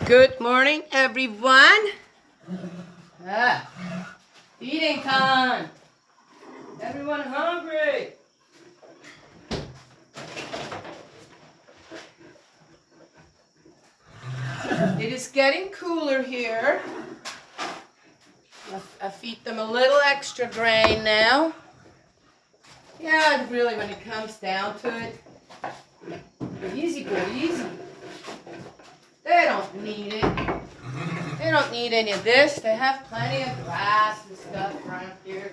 Good morning, everyone. Feeding time. Everyone hungry? It is getting cooler here. I feed them a little extra grain now. Yeah, really, when it comes down to it, easy boy, easy. They don't need it. They don't need any of this. They have plenty of grass and stuff around here.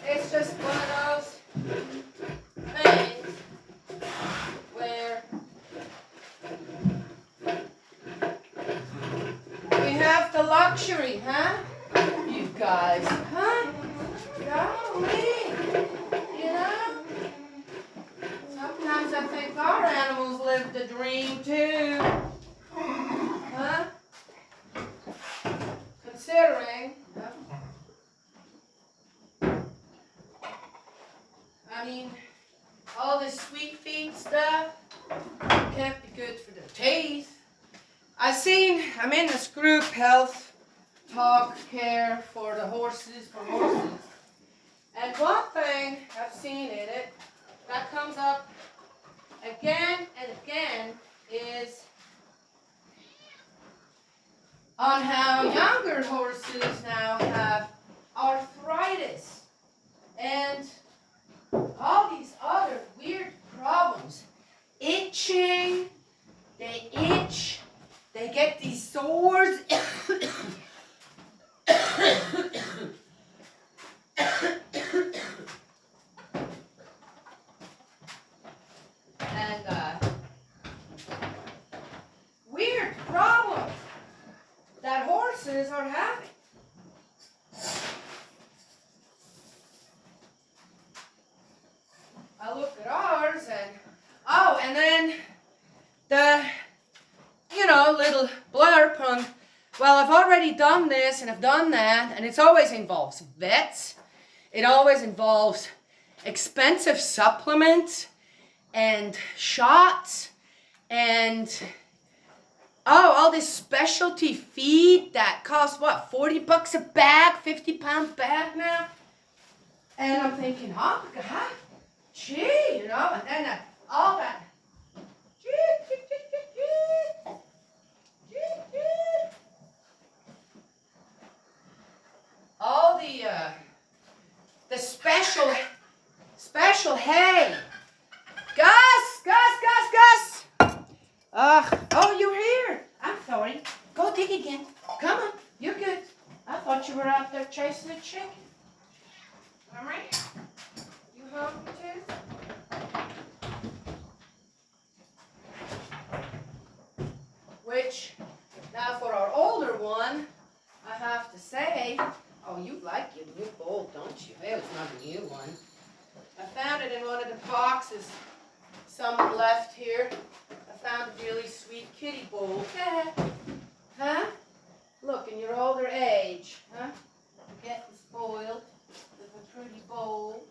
It's just one of those things where we have the luxury, huh? You guys, huh? Golly. You know? Sometimes I think our animals live the dream too. Huh? Considering, I mean, all this sweet feed stuff can't be good for their teeth. I'm in this group, Health Talk Care for horses. And one thing I've seen in it that comes up again and again is on how younger horses now have arthritis and all these other weird problems. Itching, they itch, they get these sores. And weird problems that horses are having. I look at ours and then the, little blurb on, well, I've already done this and I've done that, and it always involves vets. It always involves expensive supplements and shots and all this specialty feed that costs what, $40 a bag, 50-pound bag now? And I'm thinking, oh my God, gee, and then all that. All the special hay. Gus. Oh, you're here. I'm sorry. Go dig again. Come on, you're good. I thought you were out there chasing a chicken. All right? You hungry too? Which, now for our older one, I have to say, oh, you like your new bowl, don't you? It was not a new one. I found it in one of the boxes someone left here. I found a really sweet kitty bowl. Huh? Look, in your older age, huh? You're getting spoiled with a pretty bowl.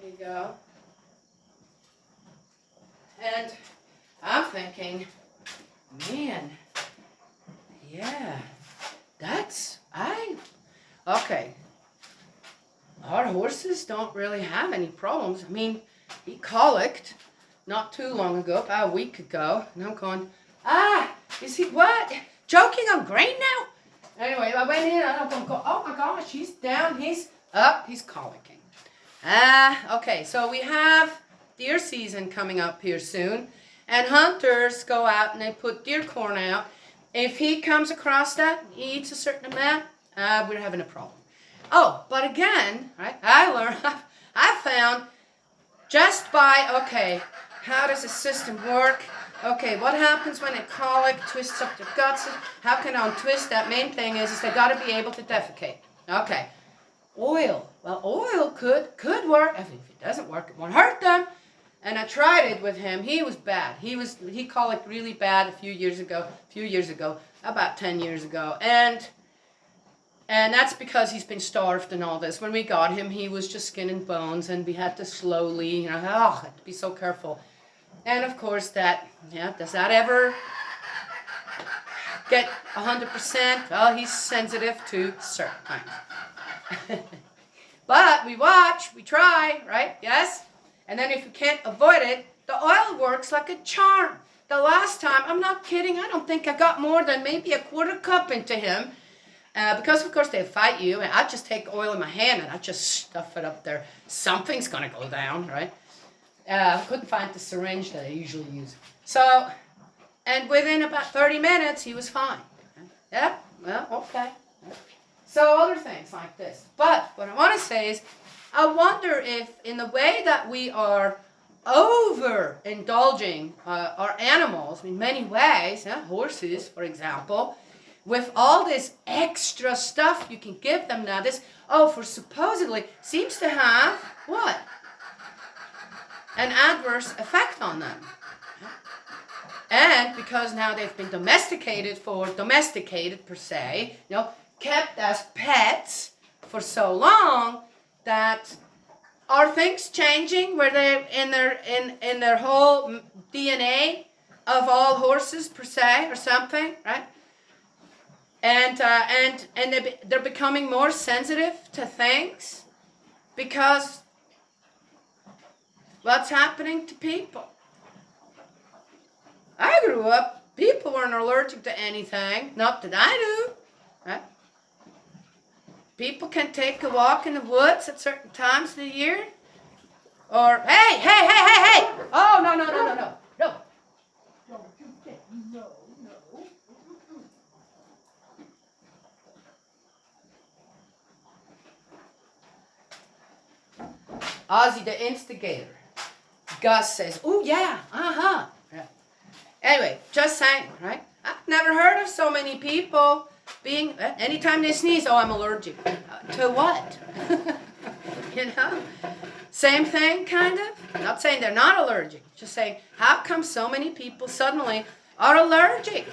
There you go. And I'm thinking, man, yeah, okay. Our horses don't really have any problems. I mean, he colicked not too long ago, about a week ago, and I'm going, is he what? Choking on grain now? Anyway, I went in and I'm going, oh my gosh, he's down, he's up, he's colicking. Okay, so we have deer season coming up here soon, and hunters go out and they put deer corn out. If he comes across that, he eats a certain amount, we're having a problem. Oh, but again, right, I found just by, okay, how does the system work? Okay, what happens when a colic twists up their guts? How can I untwist? That main thing is they got to be able to defecate. Okay, oil. Well, oil could work. If it doesn't work, it won't hurt them. And I tried it with him. He was bad. He colicked really bad a few years ago, about 10 years ago. And that's because he's been starved and all this. When we got him, he was just skin and bones, and we had to slowly, had to be so careful. And of course does that ever get 100%? Well, he's sensitive to certain things. But we watch, we try, right? Yes? And then if you can't avoid it, the oil works like a charm. The last time, I'm not kidding, I don't think I got more than maybe a quarter cup into him. Because, of course, they fight you. And I just take oil in my hand and I just stuff it up there. Something's going to go down, right? Couldn't find the syringe that I usually use. So, and within about 30 minutes, he was fine. Yeah, well, okay. So other things like this. But what I want to say is, I wonder if in the way that we are overindulging our animals in many ways, horses, for example, with all this extra stuff you can give them now, for supposedly seems to have, what? An adverse effect on them. And because now they've been domesticated per se, kept as pets for so long, that are things changing where they in their whole DNA of all horses per se or something, right? And they're becoming more sensitive to things because what's happening to people. I grew up, people weren't allergic to anything, not that I do, right? People can take a walk in the woods at certain times of the year. Or, hey! Oh, no. No. Don't you think? No. Ozzy the instigator. Gus says, oh, yeah, Yeah. Anyway, just saying, right? I've never heard of so many people being, anytime they sneeze, I'm allergic. To what? Same thing, kind of. Not saying they're not allergic. Just saying, how come so many people suddenly are allergic?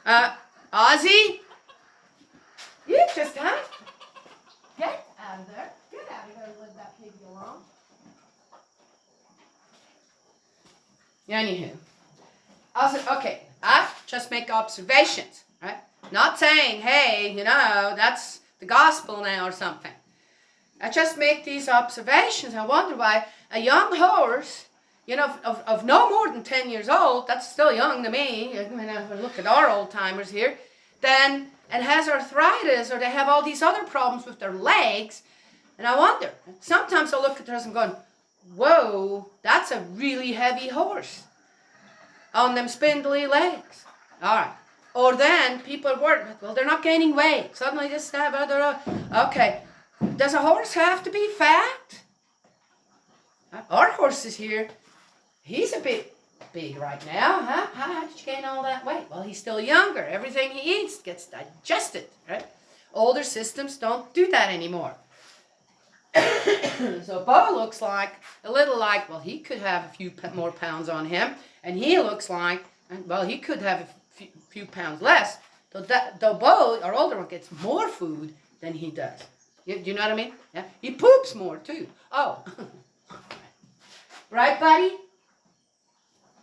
Ozzy? You just, get out of there. Get out of there and leave that piggy alone. Anywho. Okay, I just make observations, right? Not saying, hey, that's the gospel now or something. I just make these observations. I wonder why a young horse, of no more than 10 years old, that's still young to me, I mean, if I look at our old timers here, then and has arthritis or they have all these other problems with their legs. And I wonder, sometimes I look at this and going, whoa, that's a really heavy horse on them spindly legs. All right. Or then people are worried, well, they're not gaining weight. Suddenly this, that, blah, blah, blah. Okay. Does a horse have to be fat? Our horse is here. He's a bit big right now, huh? How did you gain all that weight? Well, he's still younger. Everything he eats gets digested, right? Older systems don't do that anymore. So Bo looks like, a little like, well, he could have a few more pounds on him. And he looks like, well, he could have a few pounds less. Though Bo, our older one, gets more food than he does. Do you know what I mean? Yeah. He poops more, too. Oh. Right, buddy?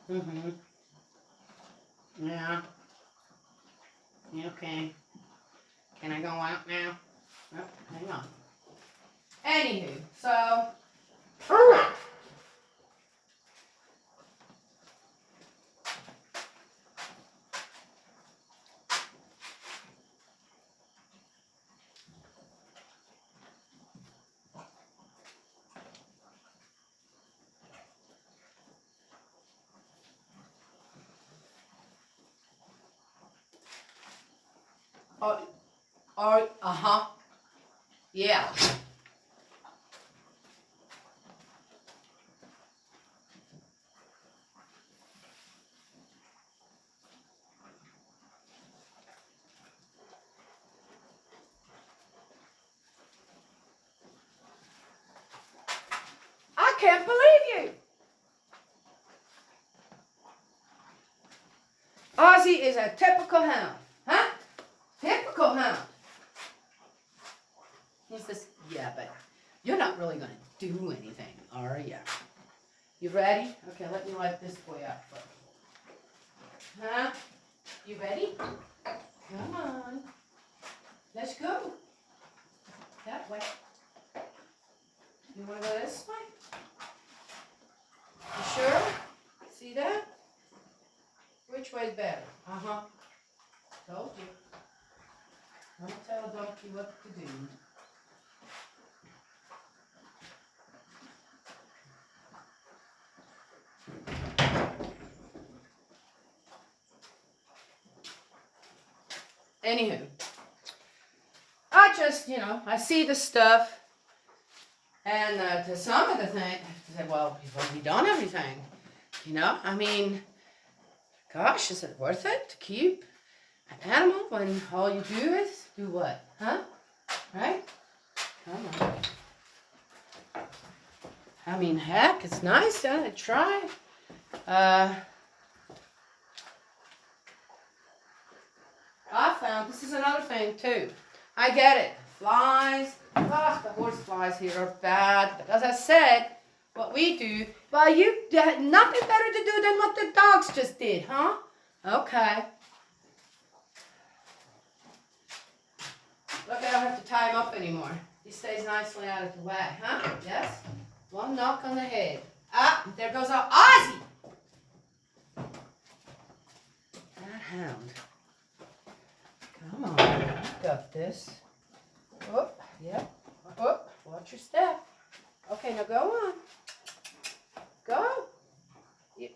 Mm-hmm. Yeah. Okay. Can I go out now? Oh, hang on. Anywho, so... Yeah. I can't believe you. Ozzy is a typical hound. Huh? Typical hound. He's the You're not really going to do anything, are you? You ready? Okay, let me let this boy out first. Huh? You ready? Come on. Let's go. That way. You want to go this way? You sure? See that? Which way's better? Uh-huh. Told you. Don't tell a donkey what to do. Anywho, I just, I see the stuff, and to some of the things, I say, well, you've already done everything. I mean, gosh, is it worth it to keep an animal when all you do is do what? Huh? Right? Come on. I mean, heck, it's nice to try. I found, this is another thing too. I get it. Flies. Gosh, the horse flies here are bad. But as I said, what we do, well, you had nothing better to do than what the dogs just did, huh? Okay. Look, I don't have to tie him up anymore. He stays nicely out of the way, huh? Yes? One knock on the head. Ah, there goes our Ozzy. That hound. Come on, I've got this. Oh, yep. Oh, watch your step. Okay, now go on. Go. Yeah.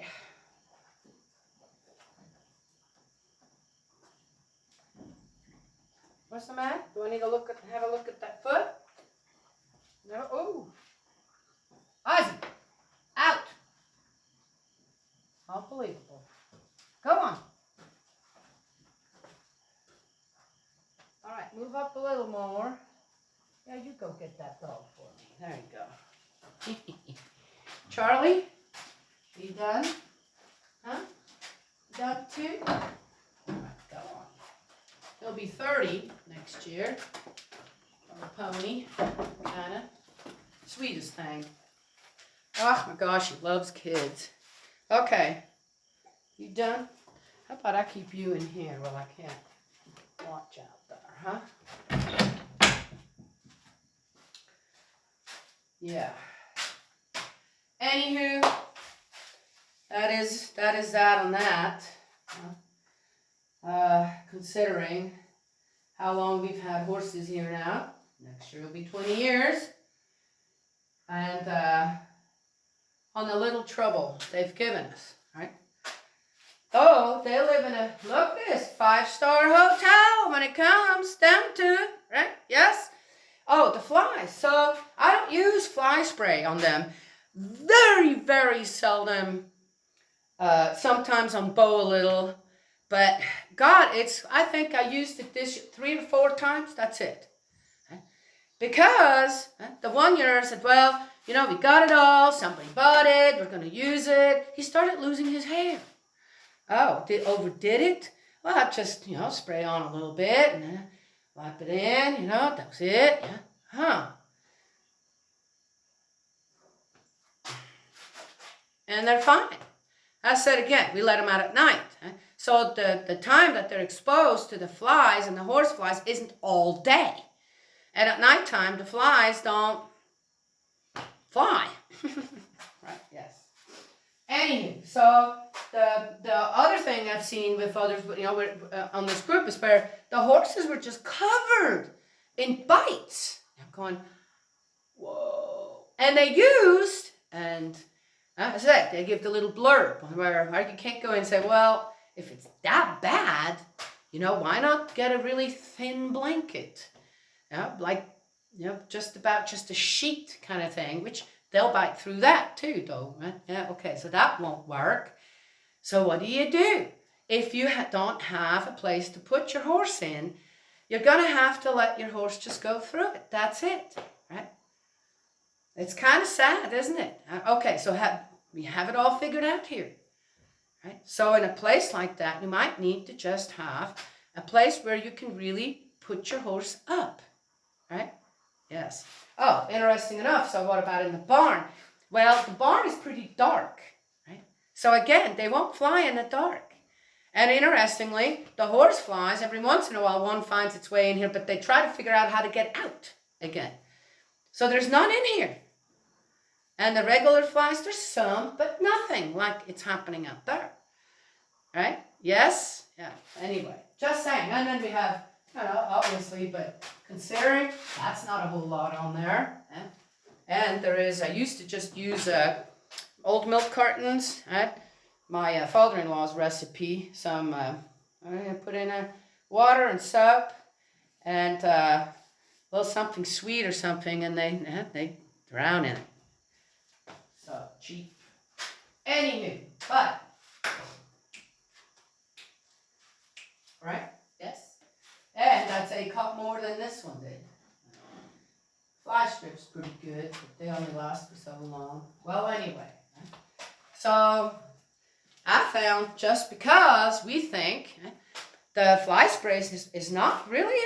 What's the matter? Do I need to have a look at that foot? No. Oh. Ozzy, out. Unbelievable. Come on. All right, move up a little more. Yeah, you go get that dog for me. There you go. Charlie, you done? Huh? You done too? All right, go on. He'll be 30 next year. On a pony, kinda. Sweetest thing. Oh my gosh, he loves kids. Okay, you done? How about I keep you in here while I can't watch out there, huh? Yeah. Anywho, that is that on that. Considering how long we've had horses here now, next year will be 20 years, and on the little trouble they've given us, right? Oh, they live in a, look this, 5-star hotel when it comes down to it, right? Yes? Oh, the flies. So I don't use fly spray on them. Very, very seldom. Sometimes on Bo a little. But God, I think I used it this 3 or 4 times. That's it. Because the one year I said, well, we got it all. Somebody bought it. We're going to use it. He started losing his hair. Oh, overdid it? Well, I just, spray on a little bit and wipe it in, that was it. Yeah. Huh. And they're fine. I said again, we let them out at night. So the time that they're exposed to the flies and the horse flies isn't all day. And at nighttime, the flies don't fly. Right, yes. Anywho, so the other thing I've seen with others, on this group is where the horses were just covered in bites. I'm going, whoa. And they used, and as I said, they give the little blurb where you can't go in and say, well, if it's that bad, why not get a really thin blanket? Just a sheet kind of thing, which they'll bite through that too, though. Right? Yeah, okay, so that won't work. So what do? If you don't have a place to put your horse in, you're going to have to let your horse just go through it. That's it, right? It's kind of sad, isn't it? Okay, so we have it all figured out here, right? So in a place like that, you might need to just have a place where you can really put your horse up, right? Yes. Oh, interesting enough. So what about in the barn? Well, the barn is pretty dark, right? So again, they won't fly in the dark. And interestingly, the horse flies, every once in a while one finds its way in here, but they try to figure out how to get out again. So there's none in here. And the regular flies, there's some, but nothing like it's happening out there. Right? Yes? Yeah. Anyway, just saying. And then we have, obviously, but considering that's not a whole lot on there. And there is, I used to just use old milk cartons. My father-in-law's recipe. Some, I'm going to put in water and soap and a little something sweet or something, and they drown in it. So cheap. Anywho, but, right? Yes. And I'd say a cup more than this one did. Fly strip's pretty good, but they only last for so long. Well, anyway. So I found just because we think the fly spray is not really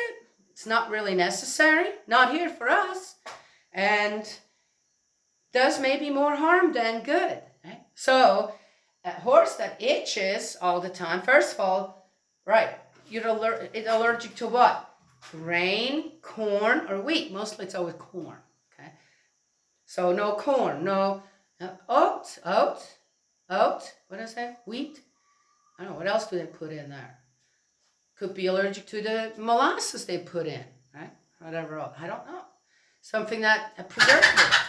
it's not really necessary, not here for us, and does maybe more harm than good. Right? So a horse that itches all the time, first of all, right, it's allergic to what? Grain, corn, or wheat. Mostly it's always corn. Okay, so no corn, no oats. What did I say? Wheat. I don't know. What else do they put in there? Could be allergic to the molasses they put in, right? Whatever else. I don't know. Something that a preservative.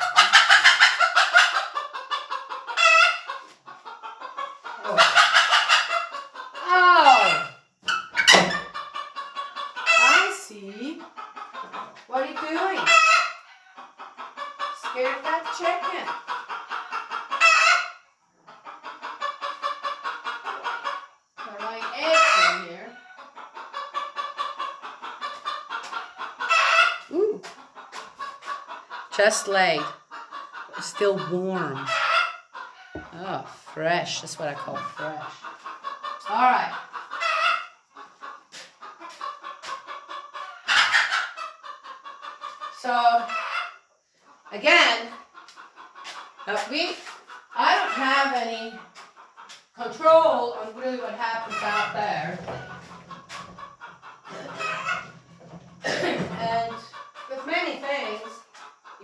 Oh. I see. What are you doing? Scared that chicken. There are like eggs in here. Ooh. Just laid. Still warm. Oh, fresh. That's what I call fresh. All right. So, again, I don't have any control on really what happens out there. And with many things,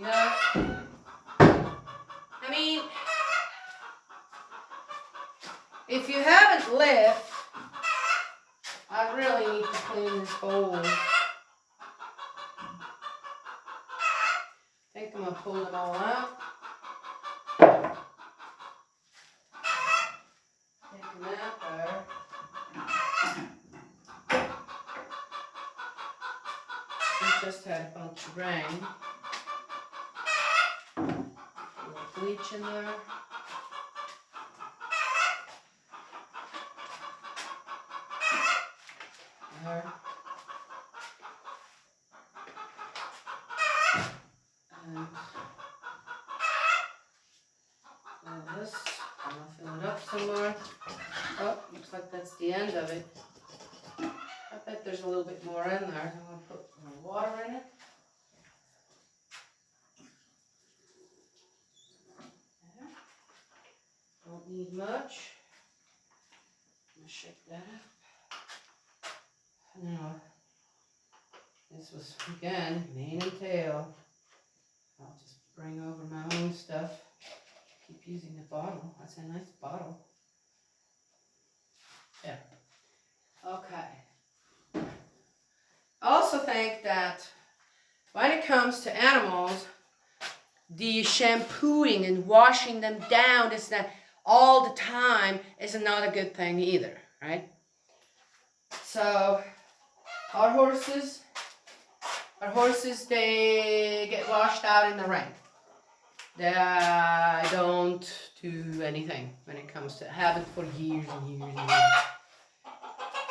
I mean, if you haven't lived, I really need to clean this bowl. I think I'm going to pull them all out. Taking that there. We just had a bunch of rain. A little bleach in there. There. And this, I'm going to fill it up somewhere. Oh, looks like that's the end of it. I bet there's a little bit more in there. I'm going to put some water in it. There. Don't need much. I'm going to shake that up. Now, this was, again, mane and tail. I'll just bring over my own stuff. Keep using the bottle. That's a nice bottle. There. Okay. I also think that when it comes to animals, the shampooing and washing them down is not all the time is not a good thing either, right? So our horses, they get washed out in the rain. They don't do anything when it comes to, have it for years and years and years.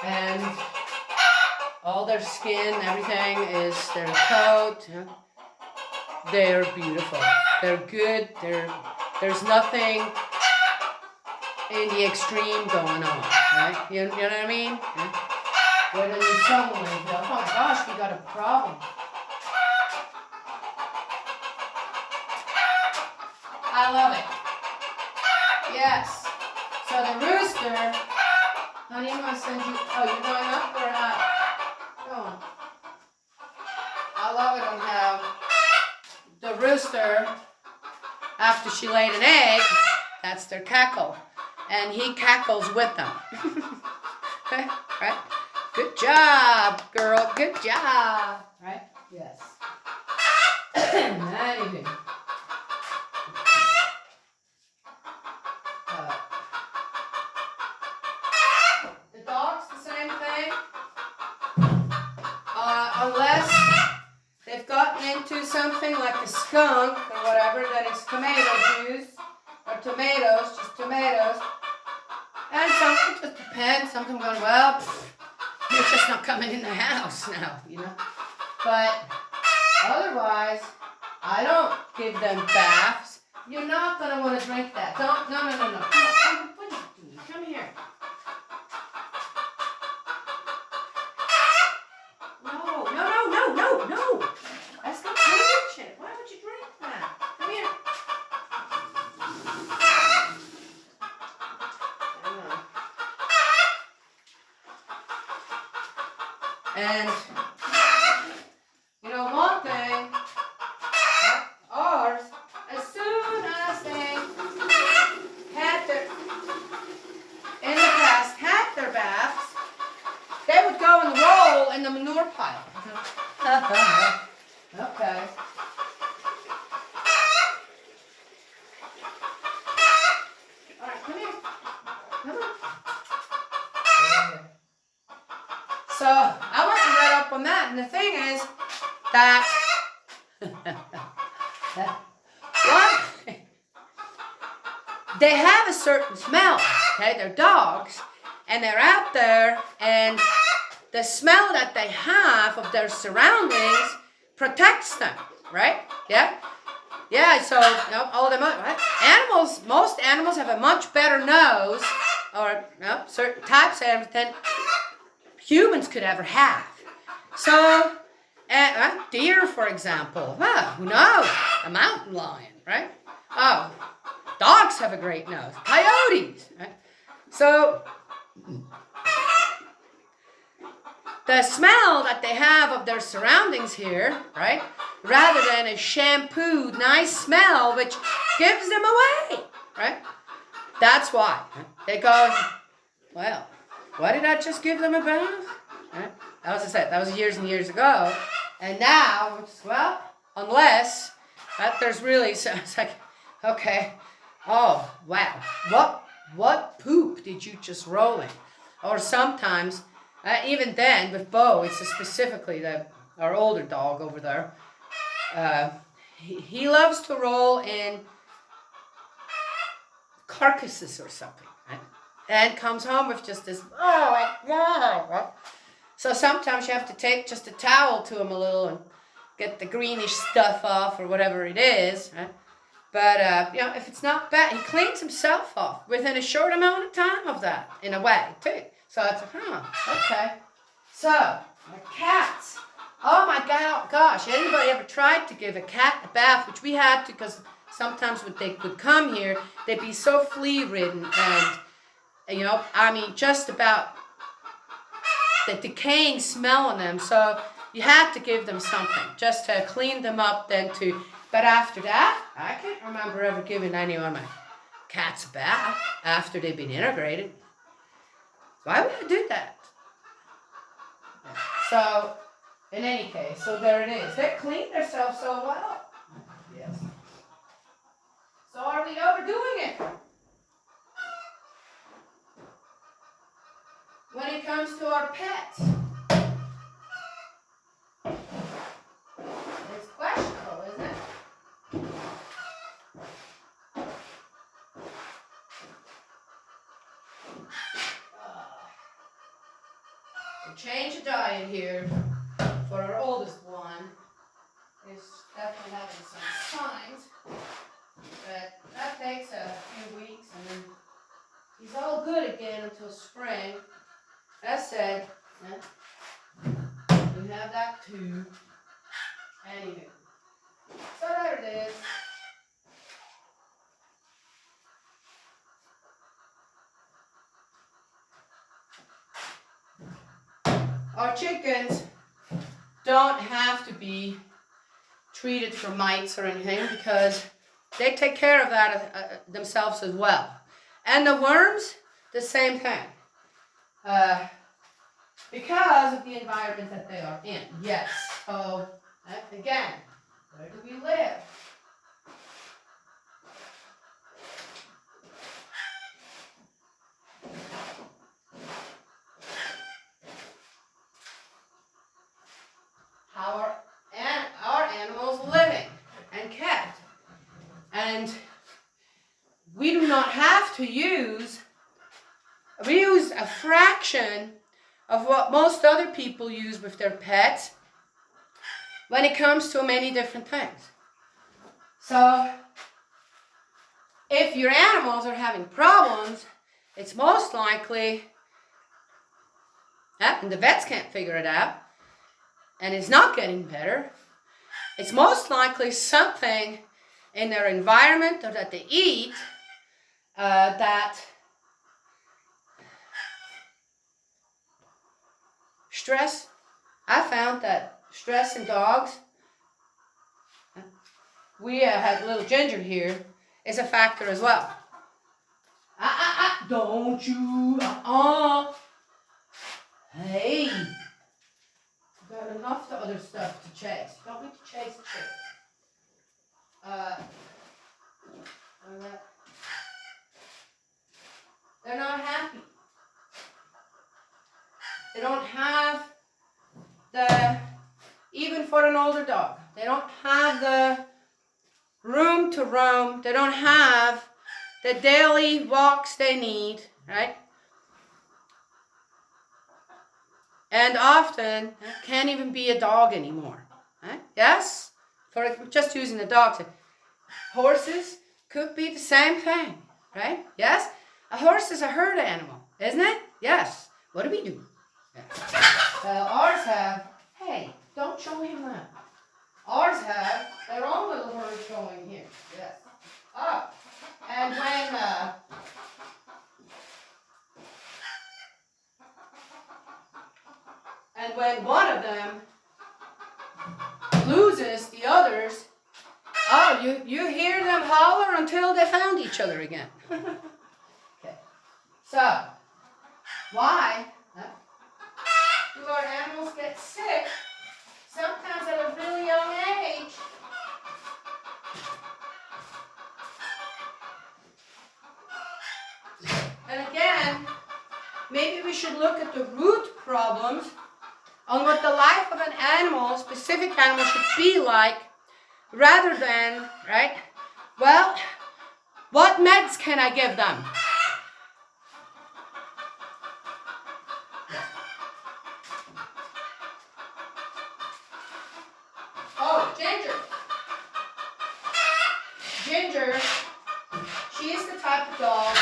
And all their skin, everything is their coat. They're beautiful. They're good. There's nothing in the extreme going on, right? You know what I mean? Yeah? When you suddenly go, oh my gosh, we got a problem. I love it. Yes. So the rooster, honey, I'm going to send you, oh, you're going up or up? Go on. I love it on how the rooster, after she laid an egg, that's their cackle. And he cackles with them. Right? Good job, girl. Good job. Right? Yes. Anywho. The dog's the same thing. Unless they've gotten into something like a skunk or whatever, then it's tomato juice or tomatoes, just tomatoes. And something just depends. Something going, well, you're just not coming in the house now, you know. But otherwise, I don't give them baths. You're not going to want to drink that. Don't, no. Come on, what are you doing? Come here. No. That's not shit. Why would you drink that? Come here. And, you know, one thing, ours, as soon as they had in the past, had their baths, they would go and roll in the manure pile. Okay. All right, come here. Come on. So I went and read up on that, and the thing is that what? They have a certain smell. Okay, they're dogs, and they're out there, and the smell that they have of their surroundings protects them, right? Yeah? Yeah, so all them, right? Animals, most animals have a much better nose, or certain types of animals than humans could ever have. So, deer, for example, who knows? A mountain lion, right? Oh, dogs have a great nose. Coyotes, right? So, the smell that they have of their surroundings here, right, rather than a shampooed, nice smell, which gives them away, right? That's why. They go, well, why did I just give them a bath? Right? That was, I said, that was years and years ago. And now, well, unless there's really, so it's like, okay, oh, wow, what poop did you just roll in? Or sometimes, even then, with Bo, it's specifically our older dog over there. He loves to roll in carcasses or something, right? And comes home with just this, So sometimes you have to take just a towel to him a little and get the greenish stuff off or whatever it is, right? But, if it's not bad, he cleans himself off within a short amount of time of that, in a way, too. So it's okay. So, the cats. Oh my gosh, anybody ever tried to give a cat a bath, which we had to, because sometimes when they would come here, they'd be so flea-ridden and, just about the decaying smell on them. So you had to give them something just to clean them up but after that, I can't remember ever giving any of my cats a bath after they've been integrated. Why would I do that? So, in any case, so there it is. They clean themselves so well. Yes. So are we overdoing it? When it comes to our pets, it's questionable, isn't it? To change the diet here for our oldest one is definitely having some signs, but that takes a few weeks and then he's all good again until spring. That said, we have that too. Anywho, so there it is. chickens don't have to be treated for mites or anything because they take care of that themselves as well. And the worms, the same thing. Because of the environment that they are in. Yes. So, again, where do we live? How are animals living and kept? And we do not have to use, we use a fraction of what most other people use with their pets when it comes to many different things. So, if your animals are having problems, it's most likely, and the vets can't figure it out, and it's not getting better, it's most likely something in their environment or that they eat that stress. I found that stress in dogs, we had little Ginger here, is a factor as well. Don't you, Hey, you've got enough of other stuff to chase. You don't need to chase the chick. They're not happy. They don't have even for an older dog, they don't have the room to roam. They don't have the daily walks they need, right? And often can't even be a dog anymore. Right? Yes? For just using the dogs. Horses could be the same thing, right? Yes? A horse is a herd animal, isn't it? Yes. What do we do? Well, ours have, hey, don't show him that. Ours have their own little herd going here. Yes. Oh. And when one of them loses the others, you hear them holler until they found each other again. Okay. So, why do our animals get sick sometimes at a really young age? And again, maybe we should look at the root problems on what the life of an animal, specific animal, should be like, rather than, right, well, what meds can I give them? Oh, Ginger. Ginger, she is the type of dog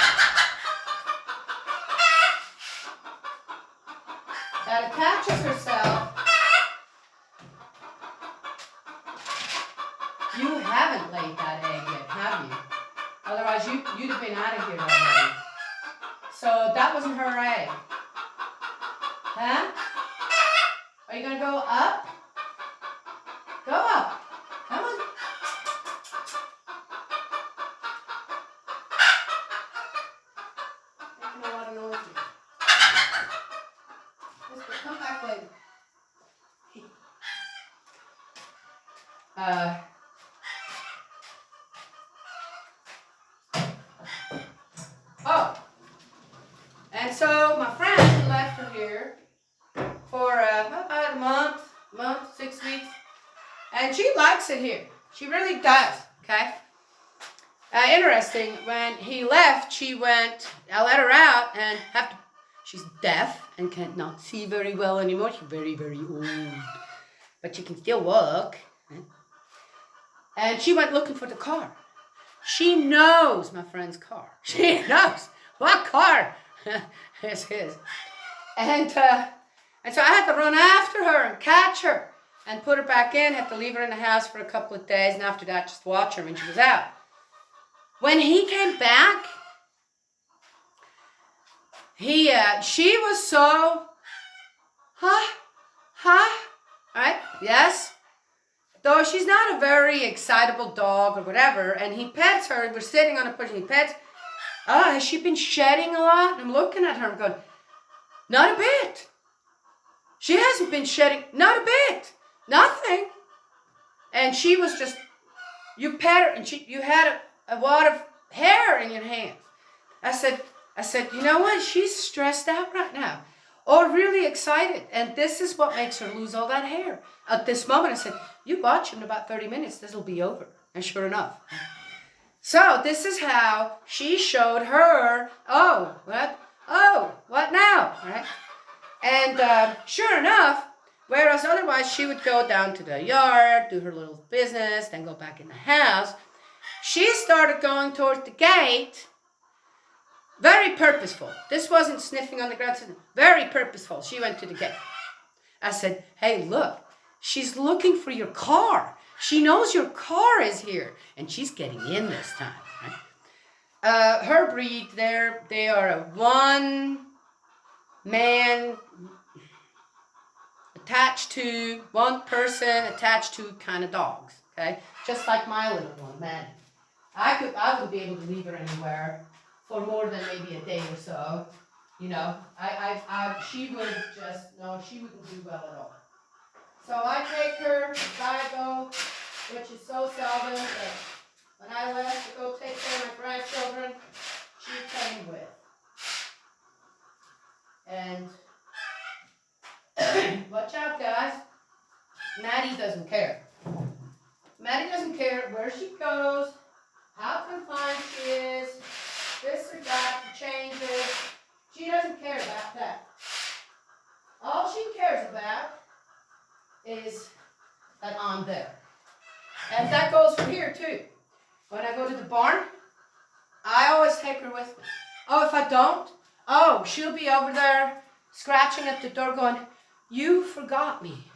that attaches herself. You haven't laid that egg yet, have you? Otherwise, you'd have been out of here already. So that wasn't her egg. Huh? Are you going to go up? Go up. Come on. Making a lot of noise here. Come back later. And so my friend left her here for about a month, 6 weeks, and she likes it here. She really does. Okay. Interesting. When he left, she went. I let her out and she's deaf and cannot see very well anymore. She's very, very old, but she can still walk. Right? And she went looking for the car. She knows my friend's car. She knows what car is his. And so I had to run after her and catch her and put her back in. Had to leave her in the house for a couple of days, and after that, just watch her when she was out. When he came back, she was so, huh? Right? Yes? Though she's not a very excitable dog or whatever, and he pets her, we're sitting on a cushion, he pets, has she been shedding a lot? And I'm looking at her and going, not a bit. She hasn't been shedding, not a bit. Nothing. And she was just, you pet her, and you had a wad of hair in your hands. I said, you know what? She's stressed out right now. Or really excited. And this is what makes her lose all that hair. At this moment, I said, you watch in about 30 minutes, this will be over. And sure enough. So this is how she showed her, what now? Right? And sure enough, whereas otherwise she would go down to the yard, do her little business, then go back in the house, she started going towards the gate. Very purposeful. This wasn't sniffing on the ground. Very purposeful. She went to the gate. I said, hey, look, she's looking for your car. She knows your car is here. And she's getting in this time. Right? Her breed, they are a one-man attached to, one person attached to kind of dogs. Okay? Just like my little one, Maddie. I wouldn't be able to leave her anywhere for more than maybe a day or so, you know, she would just, no, she wouldn't do well at all. So I take her to Geico, which is so seldom that when I left to go take care of my grandchildren, she came with. And watch out, guys. Maddie doesn't care. Maddie doesn't care where she goes, how confined she is, this or that, the changes. She doesn't care about that. All she cares about is that I'm there. And that goes for here too. When I go to the barn, I always take her with me. Oh, if I don't, she'll be over there scratching at the door going, you forgot me.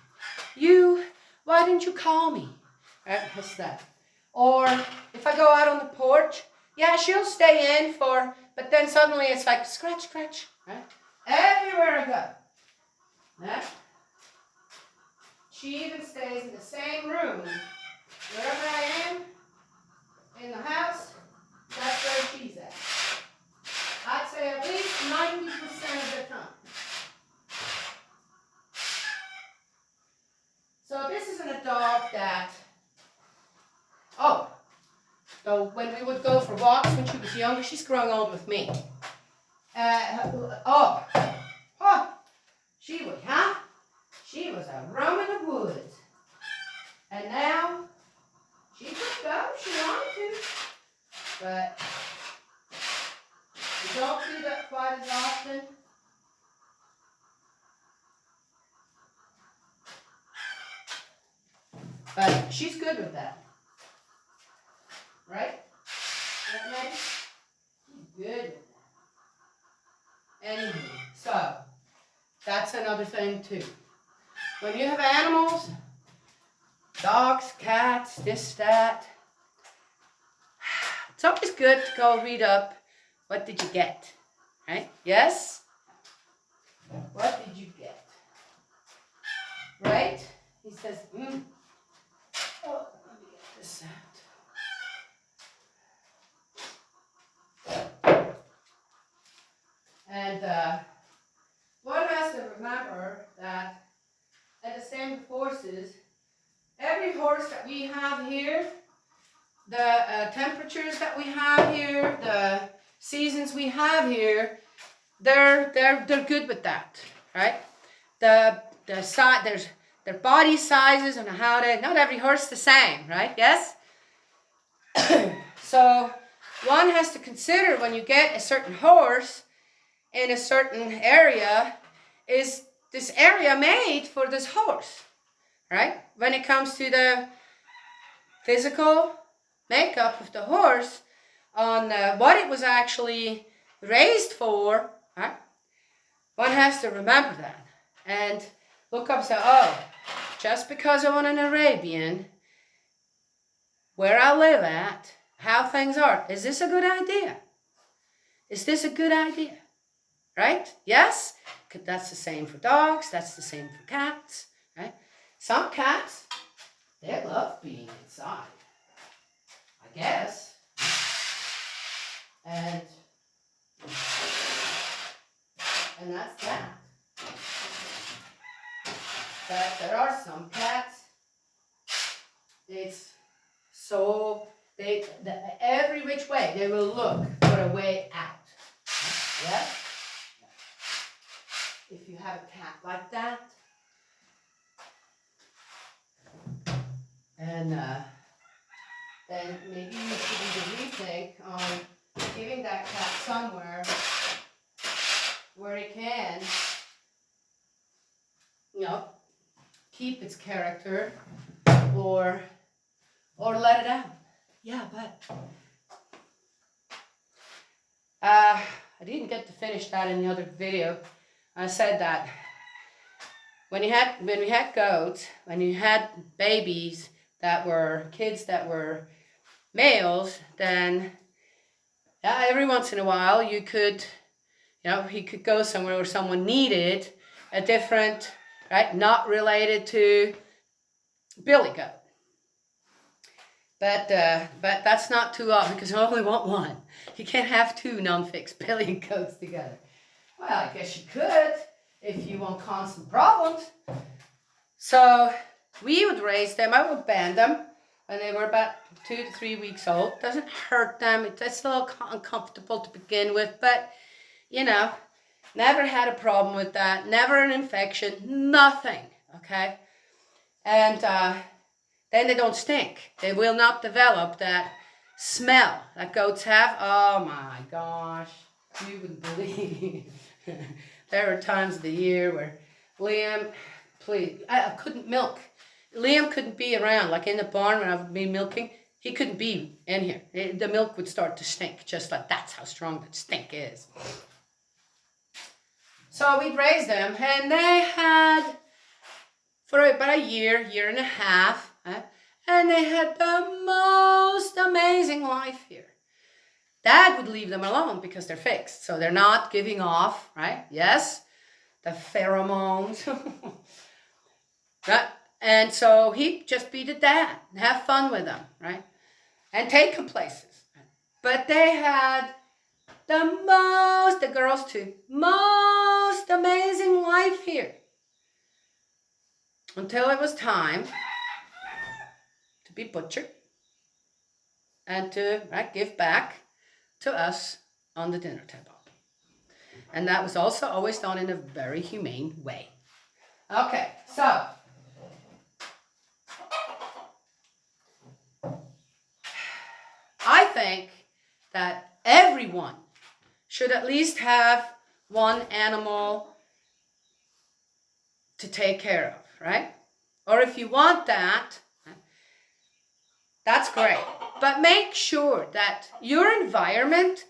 Why didn't you call me? Right, what's that? Or if I go out on the porch, yeah, she'll stay in but then suddenly it's like, scratch, scratch, right? Everywhere I go. Right? She even stays in the same room. Wherever I am, in the house, that's where she's at. I'd say at least 90% of the time. So this isn't a dog that, so when we would go for walks when she was younger, she's growing old with me. She was a roam in the woods. And now, she could go if she wanted to. But we don't do that quite as often. But she's good with that. Right? Right, Maggie? She's good with that. Anyway, so that's another thing too. When you have animals, dogs, cats, this, that, it's always good to go read up, what did you get? Right? Yes? What did you get? Right? He says, Oh, let me get this out. And one has to remember that at the same with horses, every horse that we have here, the temperatures that we have here, the seasons we have here, they're good with that, right? Their body sizes and not every horse the same, right? Yes. So one has to consider when you get a certain horse in a certain area, is this area made for this horse, right? When it comes to the physical makeup of the horse, on what it was actually raised for, right? One has to remember that and look up and say, just because I want an Arabian, where I live at, how things are, is this a good idea? Is this a good idea? Right? Yes? That's the same for dogs. That's the same for cats. Right? Some cats, they love being inside, I guess. And that's that. But there are some cats, it's so, every which way, they will look for a way out. Yes? If you have a cat like that, and then maybe you should either rethink on giving that cat somewhere where it can, keep its character, or let it out. Yeah, but I didn't get to finish that in the other video. I said that when we had goats, when you had babies that were kids that were males, then every once in a while you could, he could go somewhere where someone needed a different, right, not related to billy goat. But that's not too often because I only want one. You can't have two non-fixed billy goats together. Well, I guess you could if you want constant problems. So we would raise them. I would band them when they were about 2 to 3 weeks old. Doesn't hurt them. It's a little uncomfortable to begin with, but never had a problem with that. Never an infection. Nothing. Okay, and then they don't stink. They will not develop that smell that goats have. Oh my gosh, you wouldn't believe. There are times of the year where Liam, please, I couldn't milk. Liam couldn't be around, like in the barn when I would be milking. He couldn't be in here. The milk would start to stink, just like that's how strong that stink is. So we'd raise them, and they had, for about a year and a half, and they had the most amazing life here. Dad would leave them alone because they're fixed, so they're not giving off, right? Yes, the pheromones. Right? And so he'd just be the dad, have fun with them, right? And take them places. But they had the girls too, most amazing life here. Until it was time to be butchered and to give back to us on the dinner table. And that was also always done in a very humane way. Okay, so I think that everyone should at least have one animal to take care of, right? Or if you want that, that's great. But make sure that your environment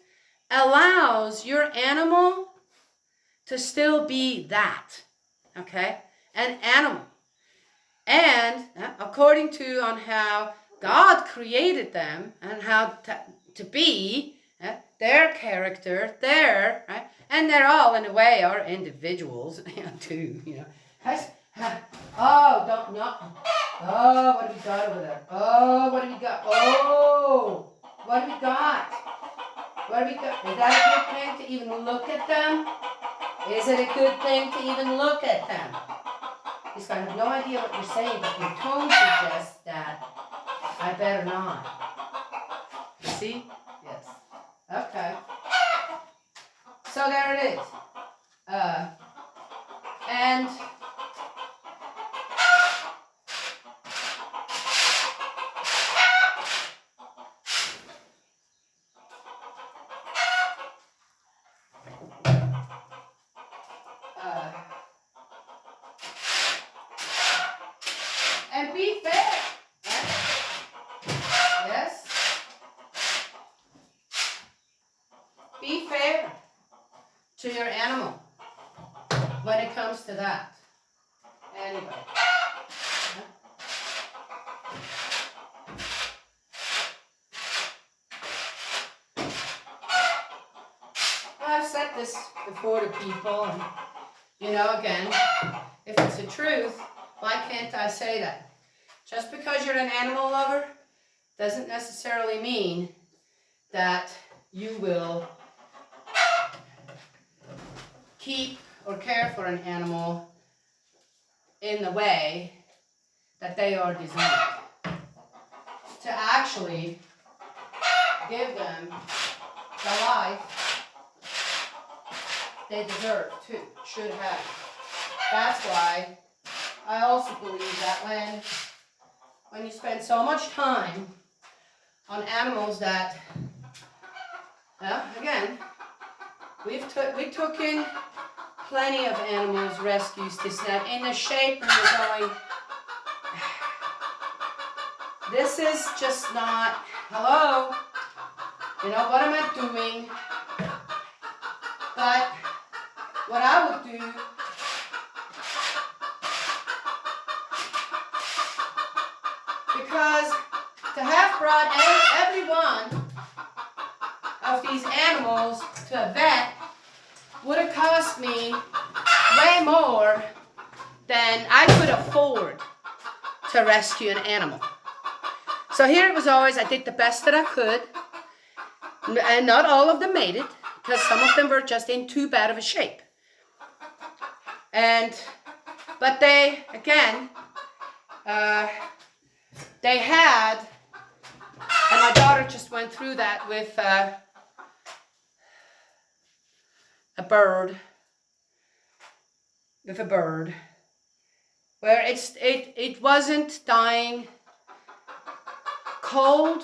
allows your animal to still be that, okay? An animal. And according to on how God created them and how to be, their character, right? And they're all in a way are individuals too, Oh, don't not. Oh, what have we got over there? Oh, what have we got? Oh, what have we got? What have we got? Is that a good thing to even look at them? Is it a good thing to even look at them? This guy has no idea what you're saying, but your tone suggests that I better not. You see? Yes. Okay. So there it is. And be fair. Right? Yes. Be fair to your animal when it comes to that. Anyway. I've said this before to people, and again, if it's the truth, Why can't I say that? Just because you're an animal lover doesn't necessarily mean that you will keep or care for an animal in the way that they are designed. To actually give them the life they deserve to, should have. That's why I also believe that when you spend so much time on animals that, well, again, we took in plenty of animals, rescues, this and that, in the shape, and we're going, this is just not, hello, you know, what am I doing? But what I would do, because to have brought every one of these animals to a vet would have cost me way more than I could afford to rescue an animal. So here it was always, I did the best that I could, and not all of them made it, because some of them were just in too bad of a shape. But they, again, they had, and my daughter just went through that with a bird, where it wasn't dying cold,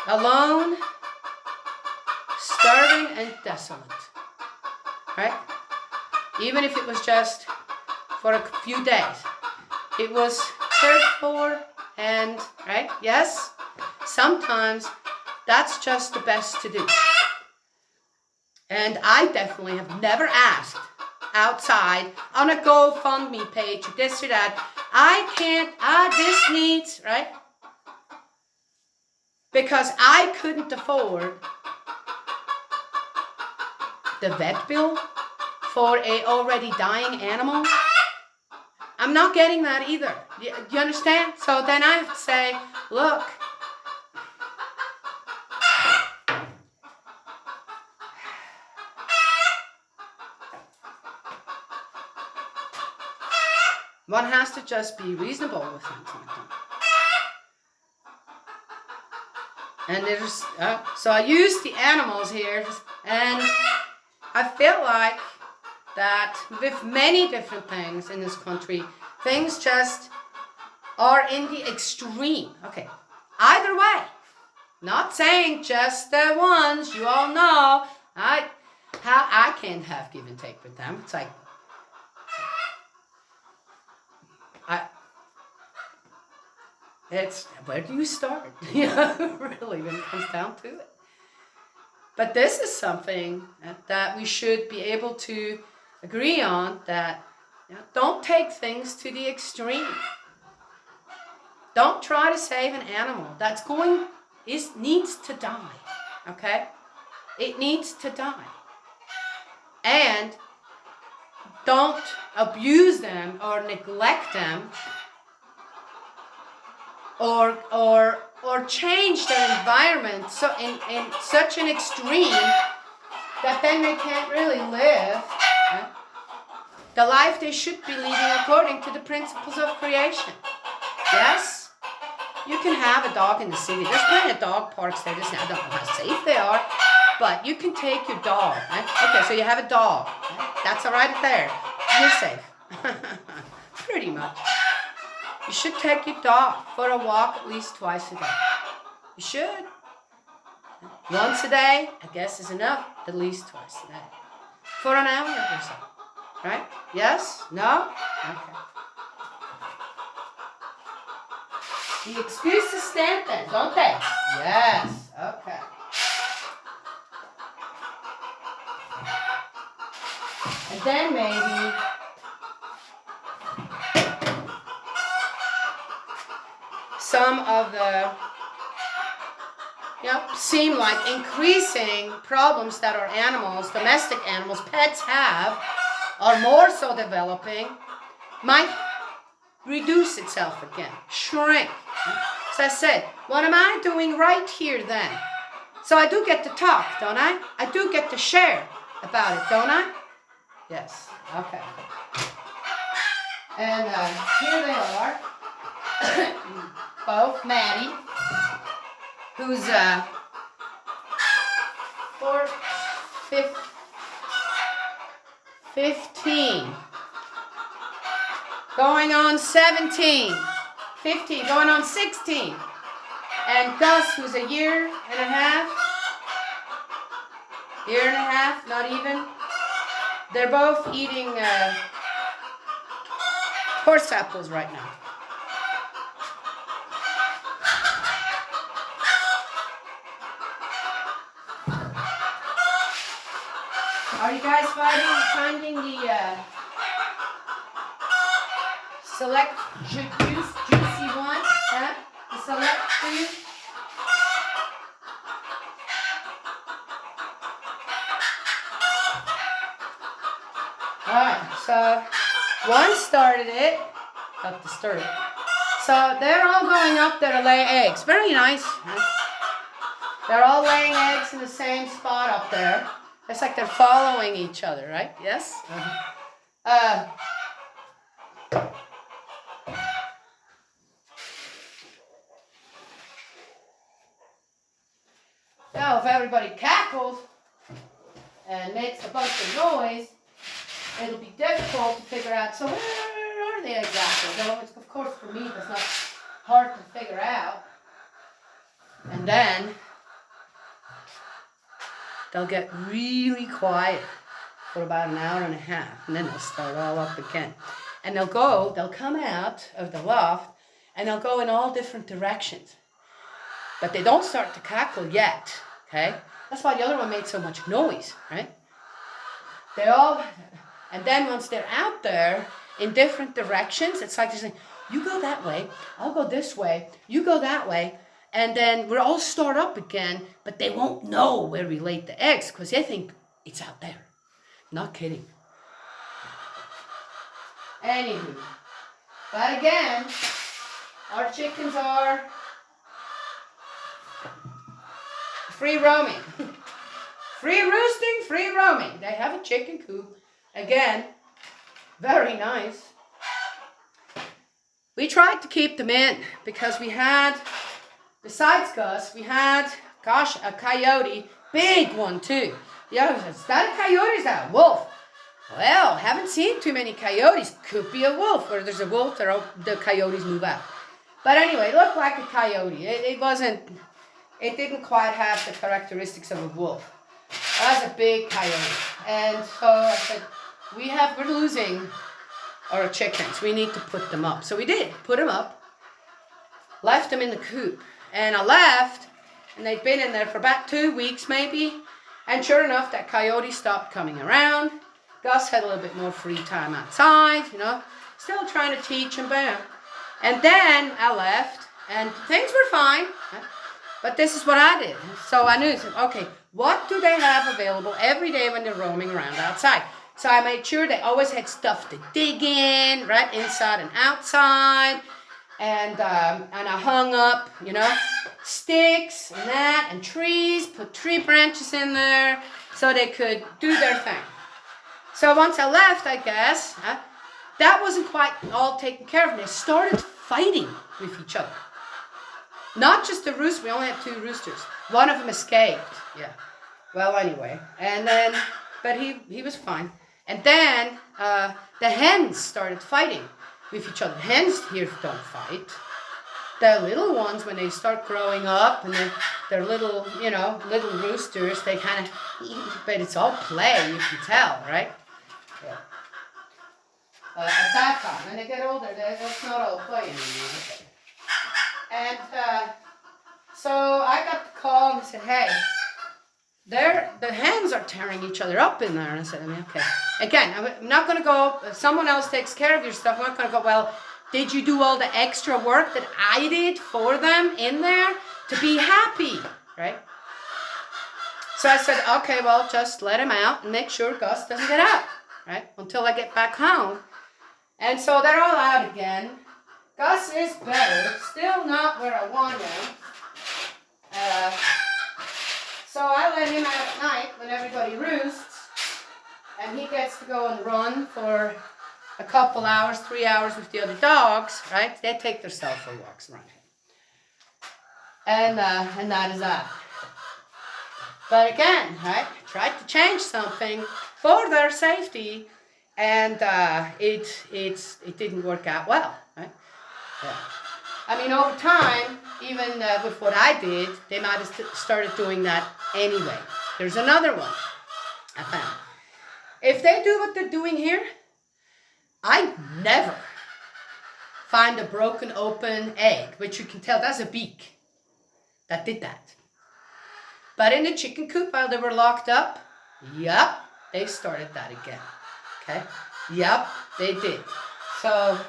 alone, starving, and desolate, right? Even if it was just for a few days, it was cared for, and, right, yes, sometimes that's just the best to do. And I definitely have never asked outside on a GoFundMe page or this or that, I can't, this needs, right? Because I couldn't afford the vet bill for a already dying animal. I'm not getting that either. You understand? So then I have to say, look, one has to just be reasonable with things like that. And there's, so I use the animals here, and I feel like that with many different things in this country, things just are in the extreme. Okay, either way, not saying just the ones, you all know, I can't have give and take with them. It's like, it's, where do you start? Really, when it comes down to it. But this is something that we should be able to agree on, that don't take things to the extreme. Don't try to save an animal that's needs to die, okay? It needs to die. And don't abuse them or neglect them, or change their environment so in such an extreme that then they can't really live the life they should be leading according to the principles of creation. Yes, you can have a dog in the city. There's plenty of dog parks there. I don't know how safe they are, but you can take your dog. Right? Okay, so you have a dog. Right? That's all right there. You're safe. Pretty much. You should take your dog for a walk at least twice a day. You should. Once a day, I guess, is enough. At least twice a day. For an hour or so. Right? Yes? No? Okay. The excuses stand then, don't they? Yes. Okay. And then maybe some of the seem like increasing problems that our animals, domestic animals, pets have, are more so developing. might reduce itself again, shrink. So I said, what am I doing right here then? So I do get to talk, don't I? I do get to share about it, don't I? Yes, okay. And here they are, both Maddie, who's 15, going on 17, 15, going on 16. And Gus, who's a year and a half, not even. They're both eating horse apples right now. Are you guys finding the select juicy one? Huh? The select for you? Alright, so one started it, got the stir. So they're all going up there to lay eggs. Very nice. Huh? They're all laying eggs in the same spot up there. It's like they're following each other, right? Yes? Now, if everybody cackles and makes a bunch of noise, it'll be difficult to figure out, so where are they exactly? Though, it's, of course, for me, it's not hard to figure out. And then they'll get really quiet for about an hour and a half, and then they'll start all up again. And they'll come out of the loft, and they'll go in all different directions. But they don't start to cackle yet, okay? That's why the other one made so much noise, right? And then once they're out there in different directions, it's like they're saying, you go that way, I'll go this way, you go that way. And then we'll all start up again, but they won't know where we laid the eggs because they think it's out there. Not kidding. Anywho, but again, our chickens are free roaming. Free roosting, free roaming. They have a chicken coop. Again, very nice. We tried to keep them in because we had, besides Gus, we had, a coyote, big one too. Yeah, is that a coyote or is that a wolf? Well, haven't seen too many coyotes. Could be a wolf. Where there's a wolf, the coyotes move out. But anyway, it looked like a coyote. It didn't quite have the characteristics of a wolf. That was a big coyote. And so I said, we're losing our chickens. We need to put them up. So we did, put them up, left them in the coop. And I left, and they'd been in there for about 2 weeks maybe. And sure enough, that coyote stopped coming around. Gus had a little bit more free time outside, still trying to teach him better. And then I left, and things were fine. But this is what I did. So I knew, okay, what do they have available every day when they're roaming around outside? So I made sure they always had stuff to dig in, right, inside and outside. And I hung up, sticks and that and trees, put tree branches in there so they could do their thing. So once I left, I guess, that wasn't quite all taken care of. They started fighting with each other. Not just the rooster, we only had 2 roosters. One of them escaped, yeah. Well, anyway, and then, but he was fine. And then the hens started fighting with each other. Hens here don't fight. The little ones, when they start growing up and they're little, little roosters, they kind of, but it's all play, you can tell, right? Yeah. At that time, when they get older, it's not all play anymore. And so I got the call and said, hey, the hens are tearing each other up in there. And I said, okay. Again, I'm not going to go, if someone else takes care of your stuff, I'm not going to go, well, did you do all the extra work that I did for them in there to be happy, right? So I said, okay, well, just let him out and make sure Gus doesn't get out, right? Until I get back home. And so they're all out again. Gus is better, still not where I want him. So I let him out at night when everybody roosts, and he gets to go and run for a couple hours, 3 hours with the other dogs, right? They take themselves for walks around him. And that is that. But again, right, tried to change something for their safety, and it didn't work out well, right? Yeah. I mean, over time, even with what I did, they might have started doing that anyway. There's another one I found. If they do what they're doing here, I never find a broken open egg, which you can tell that's a beak that did that. But in the chicken coop while they were locked up, yep, they started that again. Okay? Yep, they did. So,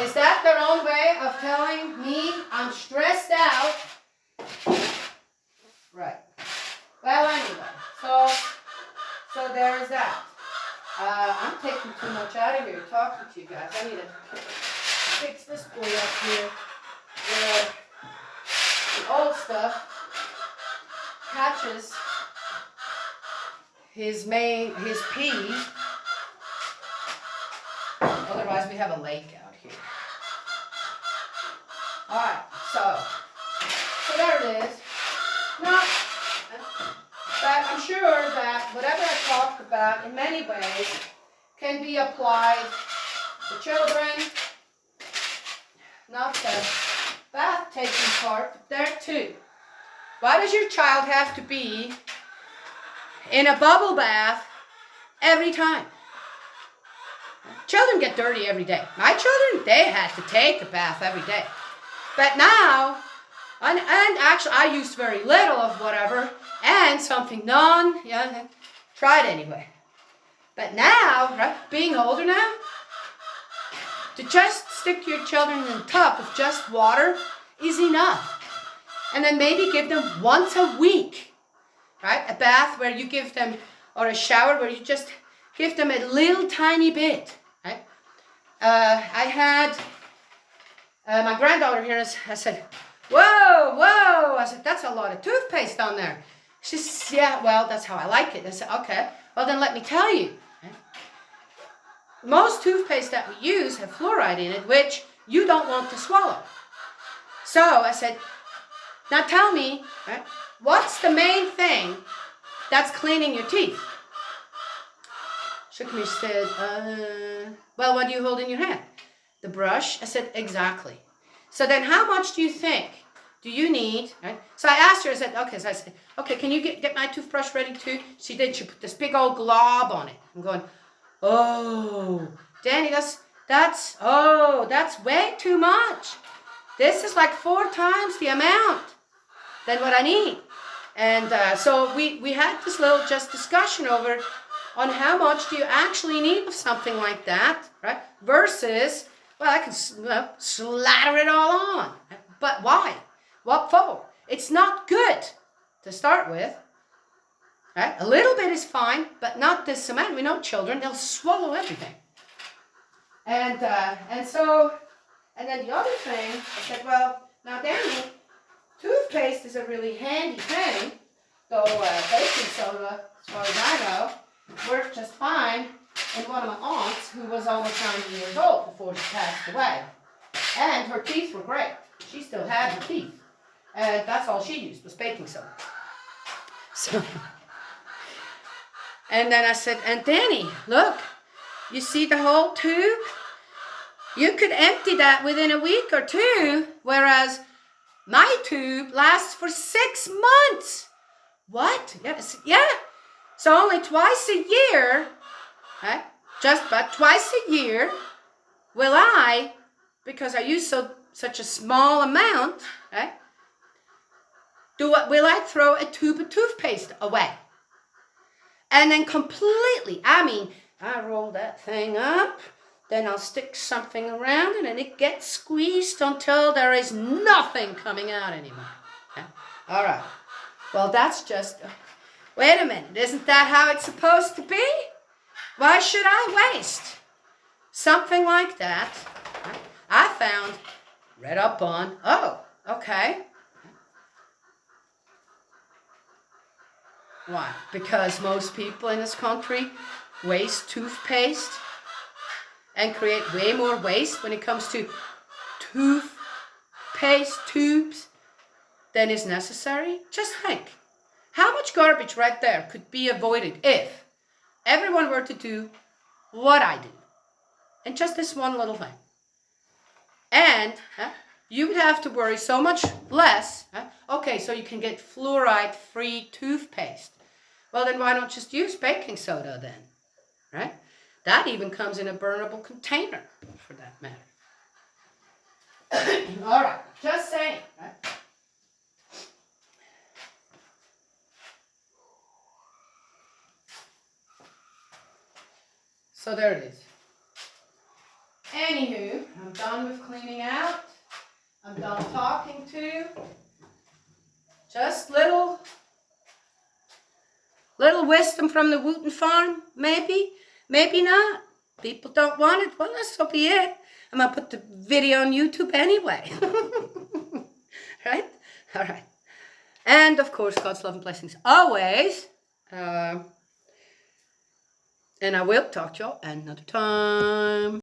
is that their own way of telling me I'm stressed out? Right. Well, anyway, so there is that. I'm taking too much out of here talking to you guys. I need to fix this boy up here where the old stuff catches his pee. Otherwise, we have a lake out here. All right, so there it is. Now, but I'm sure that whatever I talked about in many ways can be applied to children, not the bath taking part, but there too. Why does your child have to be in a bubble bath every time? Children get dirty every day. My children, they had to take a bath every day. But now, and actually I used very little of whatever, and something tried anyway. But now, right, being older now, to just stick your children in a tub of just water is enough. And then maybe give them once a week, right, a bath where you give them, or a shower where you just give them a little tiny bit, right? I had my granddaughter here, I said, whoa, I said, that's a lot of toothpaste on there. She says, yeah, well, that's how I like it. I said, okay, well then let me tell you. Right? Most toothpaste that we use have fluoride in it, which you don't want to swallow. So I said, now tell me, right, what's the main thing that's cleaning your teeth? Shook me, she said, well, what do you hold in your hand? The brush. I said, exactly. So then how much do you think do you need, right? So I asked her, I said, okay, so I said, okay, can you get my toothbrush ready too? She did, she put this big old glob on it. I'm going, oh, Danny, that's way too much. This is like 4 times the amount than what I need. And so we had this little just discussion over on how much do you actually need of something like that, right? Versus, well, I can slather it all on. But why? What for? It's not good to start with. Right? A little bit is fine, but not this amount. We know children, they'll swallow everything. And then the other thing, I said, well, now Danny, toothpaste is a really handy thing, though baking soda, as far as I know, worked just fine in one of my aunts who was almost 90 years old before she passed away. And her teeth were great. She still had her teeth. And that's all she used was baking soda. So, and then I said, and Danny, look, you see the whole tube? You could empty that within a week or 2, whereas my tube lasts for 6 months. What? Yeah. So only twice a year, right? Just about twice a year will I, because I use such a small amount, right? Will I throw a tube of toothpaste away? And then completely, I roll that thing up, then I'll stick something around it and it gets squeezed until there is nothing coming out anymore. Okay? All right. Well, that's just, wait a minute, isn't that how it's supposed to be? Why should I waste Something like that. I found, read up on, oh, okay. Why? Because most people in this country waste toothpaste and create way more waste when it comes to toothpaste tubes than is necessary. Just think, how much garbage right there could be avoided if everyone were to do what I do, and just this one little thing. And you would have to worry so much less. Okay, so you can get fluoride-free toothpaste. Well, then why not just use baking soda then, right? That even comes in a burnable container, for that matter. All right, just saying, right? So there it is. Anywho, I'm done with cleaning out. I'm done talking to. Just little wisdom from the Wooten farm, maybe, maybe not. People don't want it. Well, this will be it. I'm going to put the video on YouTube anyway. Right? All right. And, of course, God's love and blessings always. And I will talk to y'all another time.